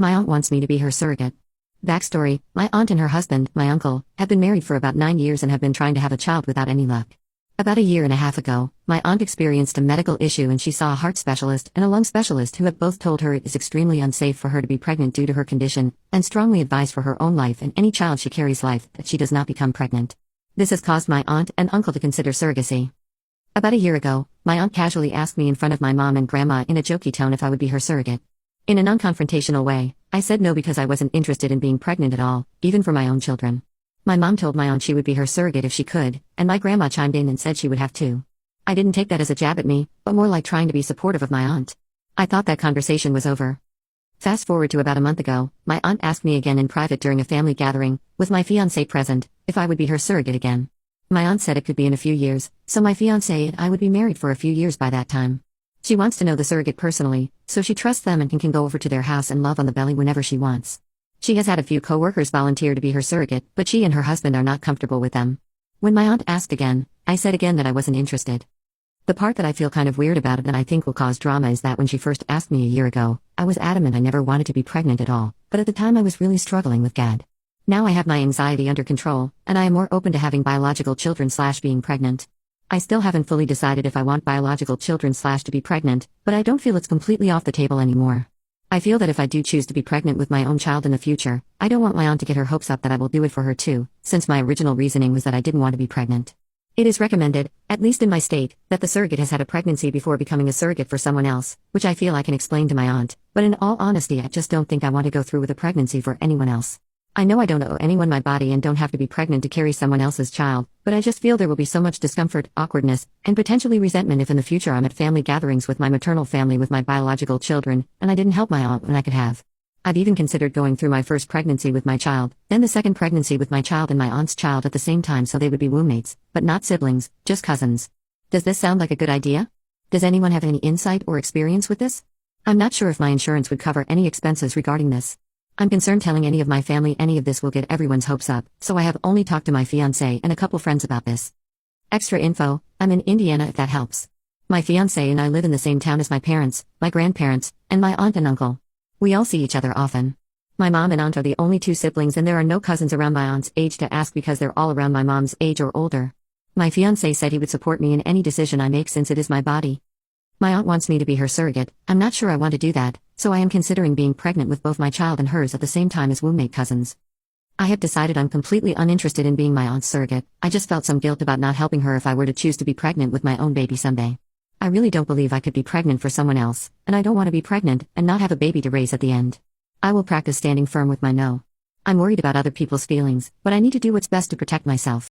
My aunt wants me to be her surrogate. Backstory: my aunt and her husband, my uncle, have been married for about 9 years and have been trying to have a child without any luck. About a year and a half ago, my aunt experienced a medical issue and she saw a heart specialist and a lung specialist who have both told her it is extremely unsafe for her to be pregnant due to her condition, and strongly advised for her own life and any child she carries life that she does not become pregnant. This has caused my aunt and uncle to consider surrogacy. About a year ago, my aunt casually asked me in front of my mom and grandma in a jokey tone if I would be her surrogate. In a non-confrontational way, I said no because I wasn't interested in being pregnant at all, even for my own children. My mom told my aunt she would be her surrogate if she could, and my grandma chimed in and said she would have too. I didn't take that as a jab at me, but more like trying to be supportive of my aunt. I thought that conversation was over. Fast forward to about a month ago, my aunt asked me again in private during a family gathering, with my fiancé present, if I would be her surrogate again. My aunt said it could be in a few years, so my fiancé and I would be married for a few years by that time. She wants to know the surrogate personally, so she trusts them and can go over to their house and love on the belly whenever she wants. She has had a few co-workers volunteer to be her surrogate, but she and her husband are not comfortable with them. When my aunt asked again, I said again that I wasn't interested. The part that I feel kind of weird about it and I think will cause drama is that when she first asked me a year ago, I was adamant I never wanted to be pregnant at all, but at the time I was really struggling with GAD. Now I have my anxiety under control, and I am more open to having biological children / being pregnant. I still haven't fully decided if I want biological children / to be pregnant, but I don't feel it's completely off the table anymore. I feel that if I do choose to be pregnant with my own child in the future, I don't want my aunt to get her hopes up that I will do it for her too, since my original reasoning was that I didn't want to be pregnant. It is recommended, at least in my state, that the surrogate has had a pregnancy before becoming a surrogate for someone else, which I feel I can explain to my aunt, but in all honesty I just don't think I want to go through with a pregnancy for anyone else. I know I don't owe anyone my body and don't have to be pregnant to carry someone else's child, but I just feel there will be so much discomfort, awkwardness, and potentially resentment if in the future I'm at family gatherings with my maternal family with my biological children, and I didn't help my aunt when I could have. I've even considered going through my first pregnancy with my child, then the second pregnancy with my child and my aunt's child at the same time so they would be roommates, but not siblings, just cousins. Does this sound like a good idea? Does anyone have any insight or experience with this? I'm not sure if my insurance would cover any expenses regarding this. I'm concerned telling any of my family any of this will get everyone's hopes up, so I have only talked to my fiancé and a couple friends about this. Extra info: I'm in Indiana if that helps. My fiancé and I live in the same town as my parents, my grandparents, and my aunt and uncle. We all see each other often. My mom and aunt are the only two siblings and there are no cousins around my aunt's age to ask because they're all around my mom's age or older. My fiancé said he would support me in any decision I make since it is my body. My aunt wants me to be her surrogate. I'm not sure I want to do that, so I am considering being pregnant with both my child and hers at the same time as roommate cousins. I have decided I'm completely uninterested in being my aunt's surrogate. I just felt some guilt about not helping her if I were to choose to be pregnant with my own baby someday. I really don't believe I could be pregnant for someone else, and I don't want to be pregnant and not have a baby to raise at the end. I will practice standing firm with my no. I'm worried about other people's feelings, but I need to do what's best to protect myself.